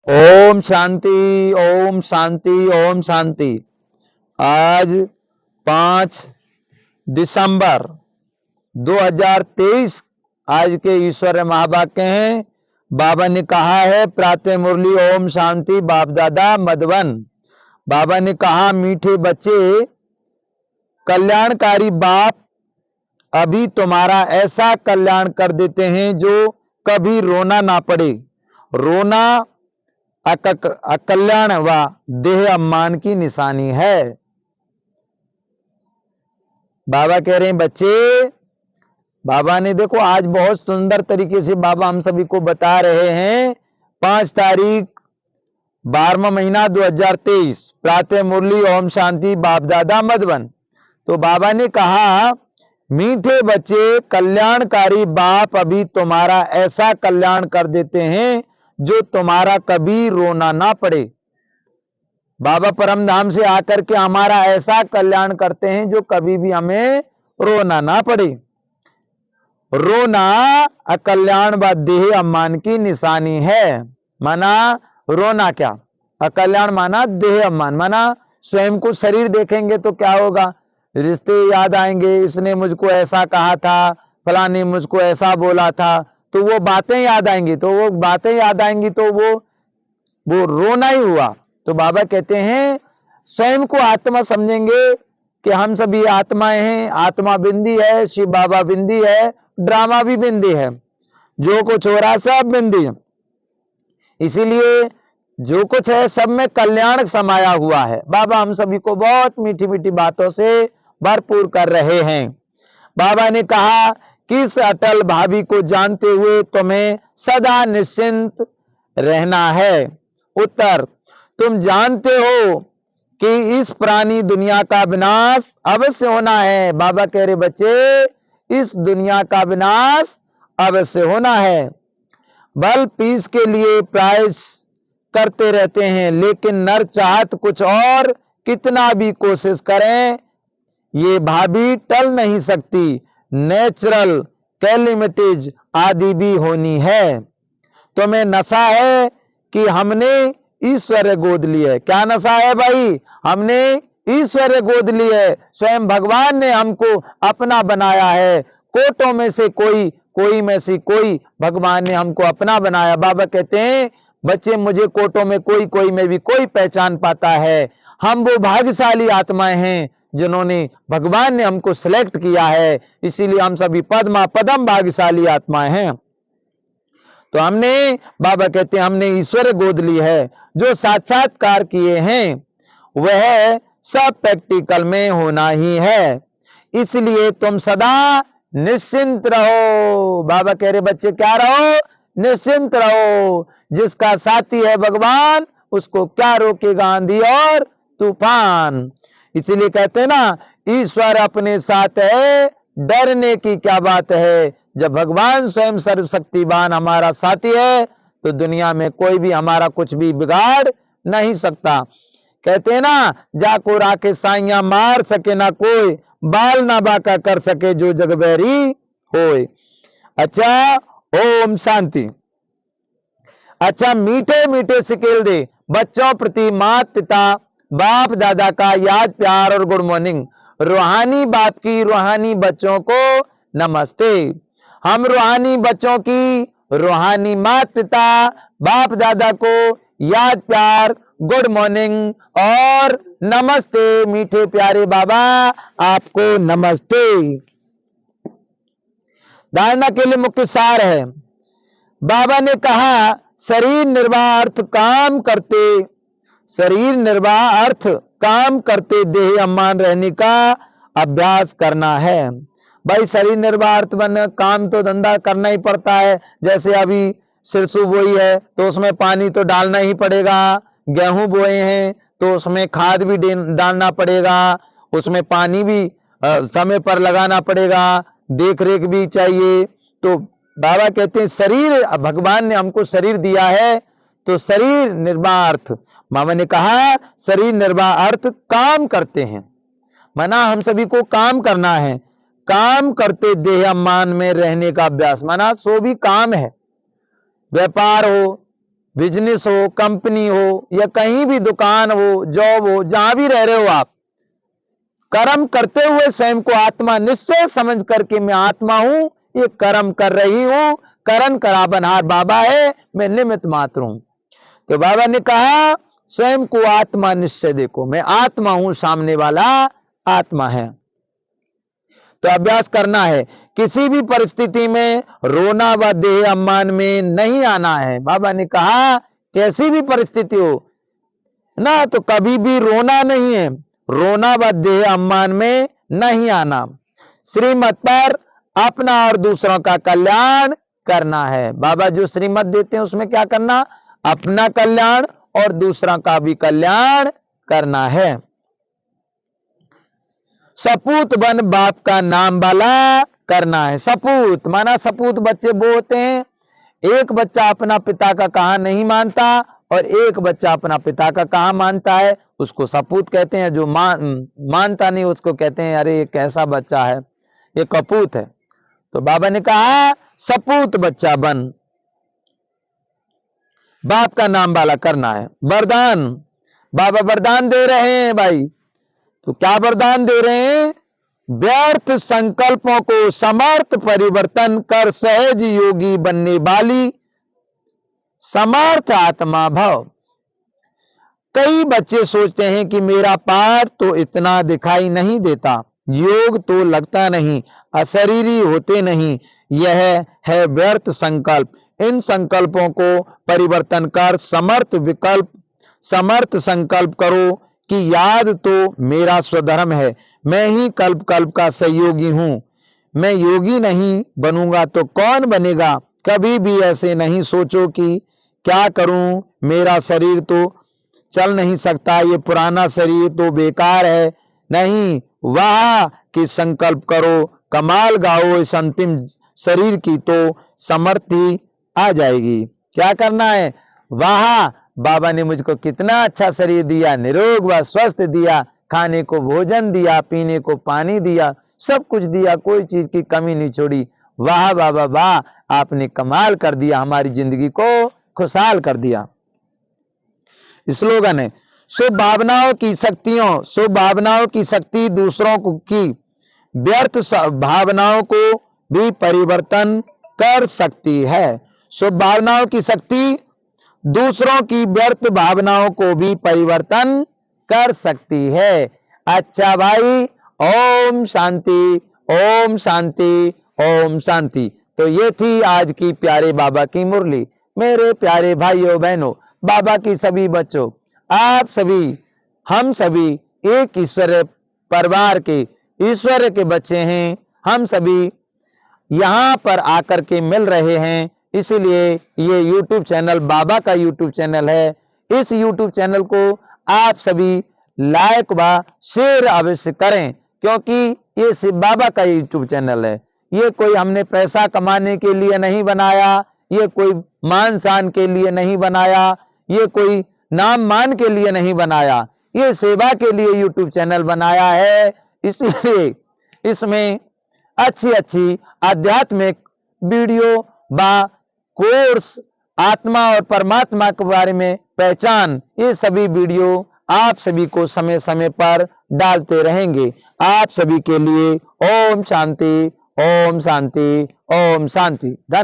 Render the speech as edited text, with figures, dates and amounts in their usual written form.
ओम शांति, ओम शांति, ओम शांति। आज 5 दिसंबर 2023 आज के ईश्वर महावाक्य हैं। बाबा ने कहा है प्रातः मुरली ओम शांति बाप दादा मधुबन। बाबा ने कहा मीठे बच्चे, कल्याणकारी बाप अभी तुम्हारा ऐसा कल्याण कर देते हैं जो कभी रोना ना पड़े। रोना अकल्याण व देह अपमान की निशानी है। बाबा कह रहे हैं बच्चे, बाबा ने देखो आज बहुत सुंदर तरीके से बाबा हम सभी को बता रहे हैं। 5 तारीख 12वां महीना 2023 प्रातः मुरली ओम शांति बाप दादा मधुबन। तो बाबा ने कहा मीठे बच्चे, कल्याणकारी बाप अभी तुम्हारा ऐसा कल्याण कर देते हैं जो तुम्हारा कभी रोना ना पड़े। बाबा परम धाम से आकर के हमारा ऐसा कल्याण करते हैं जो कभी भी हमें रोना ना पड़े। रोना अकल्याण व देह अपमान की निशानी है। माना रोना क्या, अकल्याण माना देह अपमान, माना स्वयं को शरीर देखेंगे तो क्या होगा, रिश्ते याद आएंगे, इसने मुझको ऐसा कहा था, फलाने मुझको ऐसा बोला था, तो वो बातें याद आएंगी, तो वो बातें याद आएंगी तो वो रोना ही हुआ। तो बाबा कहते हैं स्वयं को आत्मा समझेंगे कि हम सभी आत्माएं हैं, आत्मा बिंदी है, शिव बाबा बिंदी है, ड्रामा भी बिंदी है, जो कुछ हो रहा सब बिंदी है। इसीलिए जो कुछ है सब में कल्याण समाया हुआ है। बाबा हम सभी को बहुत मीठी मीठी बातों से भरपूर कर रहे हैं। बाबा ने कहा किस अटल भावी को जानते हुए तुम्हें सदा निश्चिंत रहना है। उत्तर, तुम जानते हो कि इस प्राणी दुनिया का विनाश अवश्य होना है। बाबा कह रहे बच्चे, इस दुनिया का विनाश अवश्य होना है। बल पीस के लिए प्रयास करते रहते हैं, लेकिन नर चाहत कुछ और कितना भी कोशिश करें ये भाभी टल नहीं सकती। नेचुरल कैलिमिटीज आदि भी होनी है। तुम्हें नशा है कि हमने ईश्वर गोद ली है। क्या नशा है भाई, हमने ईश्वर गोद ली है। स्वयं भगवान ने हमको अपना बनाया है। कोटों में से कोई में से कोई भगवान ने हमको अपना बनाया। बाबा कहते हैं बच्चे, मुझे कोटों में कोई में भी कोई पहचान पाता है। हम वो भाग्यशाली आत्माएं हैं जिन्होंने भगवान ने हमको सिलेक्ट किया है, इसीलिए हम सभी पदम भाग्यशाली आत्माएं हैं। तो हमने, बाबा कहते हैं हमने ईश्वर गोद ली है। जो साक्षात्कार किए हैं वह सब प्रैक्टिकल में होना ही है, इसलिए तुम सदा निश्चिंत रहो। बाबा कह रहे बच्चे क्या रहो, निश्चिंत रहो। जिसका साथी है भगवान उसको क्या रोकेगा आंधी और तूफान। इसीलिए कहते हैं ना, ईश्वर अपने साथ है, डरने की क्या बात है। जब भगवान स्वयं सर्वशक्तिवान हमारा साथी है तो दुनिया में कोई भी हमारा कुछ भी बिगाड़ नहीं सकता। कहते हैं ना, जाको राखे साइया मार सके ना कोई, बाल ना बाका कर सके जो जगबैरी होए। अच्छा, ओम शांति। अच्छा, मीठे मीठे सिकेल दे बच्चों प्रति माता पिता बाप दादा का याद प्यार और गुड मॉर्निंग। रूहानी बाप की रूहानी बच्चों को नमस्ते। हम रूहानी बच्चों की रूहानी माता पिता बाप दादा को याद प्यार, गुड मॉर्निंग और नमस्ते। मीठे प्यारे बाबा आपको नमस्ते। धारणा के लिए मुख्य सार है। बाबा ने कहा शरीर निर्वाह अर्थ काम करते, शरीर निर्वाह अर्थ काम करते देह अम्मान रहने का अभ्यास करना है। भाई शरीर निर्वाह अर्थ बने काम तो धंधा करना ही पड़ता है। जैसे अभी सिरसू बोई है तो उसमें पानी तो डालना ही पड़ेगा, गेहूं बोए हैं तो उसमें खाद भी डालना पड़ेगा, उसमें पानी भी समय पर लगाना पड़ेगा, देख रेख भी चाहिए। तो बाबा कहते हैं शरीर, भगवान ने हमको शरीर दिया है तो शरीर निर्वाह अर्थ, मामा ने कहा शरीर निर्वाह अर्थ काम करते हैं, माना हम सभी को काम करना है। काम करते देह अम्मान में रहने का अभ्यास, माना सो भी काम है। व्यापार हो, बिजनेस हो, कंपनी हो, या कहीं भी दुकान हो, जॉब हो, जहां भी रह रहे हो आप, कर्म करते हुए स्वयं को आत्मा निश्चय समझ करके मैं आत्मा हूं, ये कर्म कर रही हूं, करण कराबनहार बाबा है, मैं निमित्त मात्र हूं। तो बाबा ने कहा स्वयं को आत्मा निश्चय देखो, मैं आत्मा हूं, सामने वाला आत्मा है। तो अभ्यास करना है, किसी भी परिस्थिति में रोना व देह अम्मान में नहीं आना है। बाबा ने कहा कैसी भी परिस्थिति हो ना, तो कभी भी रोना नहीं है, रोना व देह अम्मान में नहीं आना, श्रीमत पर अपना और दूसरों का कल्याण करना है। बाबा जो श्रीमत देते हैं उसमें क्या करना, अपना कल्याण और दूसरा का भी कल्याण करना है। सपूत बन बाप का नाम वाला करना है। सपूत माना सपूत बच्चे वो होते हैं, एक बच्चा अपना पिता का कहा नहीं मानता और एक बच्चा अपना पिता का कहा मानता है, उसको सपूत कहते हैं। जो मानता नहीं उसको कहते हैं अरे ये कैसा बच्चा है, ये कपूत है। तो बाबा ने कहा सपूत बच्चा बन, बाप का नाम वाला करना है। वरदान, बाबा वरदान दे रहे हैं भाई। तो क्या वरदान दे रहे हैं, व्यर्थ संकल्पों को समर्थ परिवर्तन कर सहज योगी बनने वाली समर्थ आत्मा भव। कई बच्चे सोचते हैं कि मेरा पाठ तो इतना दिखाई नहीं देता, योग तो लगता नहीं, अशरीरी होते नहीं, यह है व्यर्थ संकल्प। इन संकल्पों को परिवर्तन कर समर्थ संकल्प करो कि याद तो मेरा स्वधर्म है, मैं ही कल्प कल्प का सहयोगी हूं। मैं योगी नहीं बनूंगा तो कौन बनेगा। कभी भी ऐसे नहीं सोचो कि क्या करूं, मेरा शरीर तो चल नहीं सकता, ये पुराना शरीर तो बेकार है। नहीं, वाह कि संकल्प करो, कमाल गाओ, इस अंतिम शरीर की तो समर्थी आ जाएगी। क्या करना है, वाह बाबा ने मुझको कितना अच्छा शरीर दिया, निरोग व स्वस्थ दिया, खाने को भोजन दिया, पीने को पानी दिया, सब कुछ दिया, कोई चीज की कमी नहीं छोड़ी। वाह बाबा वाह, आपने कमाल कर दिया, हमारी जिंदगी को खुशहाल कर दिया। स्लोगन है, शुभ भावनाओं की शक्ति दूसरों की व्यर्थ भावनाओं को भी परिवर्तन कर सकती है। शुभ भावनाओं की शक्ति दूसरों की व्यर्थ भावनाओं को भी परिवर्तन कर सकती है। अच्छा भाई, ओम शांति, ओम शांति, ओम शांति। तो ये थी आज की प्यारे बाबा की मुरली। मेरे प्यारे भाइयों बहनों, बाबा की सभी बच्चों, आप सभी, हम सभी एक ईश्वर परिवार के, ईश्वर के बच्चे हैं। हम सभी यहाँ पर आकर के मिल रहे हैं, इसलिए ये YouTube चैनल बाबा का YouTube चैनल है। इस YouTube चैनल को आप सभी लाइक व शेयर अवश्य करें, क्योंकि ये सिर्फ बाबा का YouTube चैनल है। ये कोई हमने पैसा कमाने के लिए नहीं बनाया, ये कोई मान शान के लिए नहीं बनाया, ये कोई नाम मान के लिए नहीं बनाया, ये सेवा के लिए YouTube चैनल बनाया है। इसलिए इसमें अच्छी अच्छी आध्यात्मिक वीडियो व कोर्स, आत्मा और परमात्मा के बारे में पहचान, ये सभी वीडियो आप सभी को समय समय पर डालते रहेंगे। आप सभी के लिए ओम शांति, ओम शांति, ओम शांति। धन्यवाद।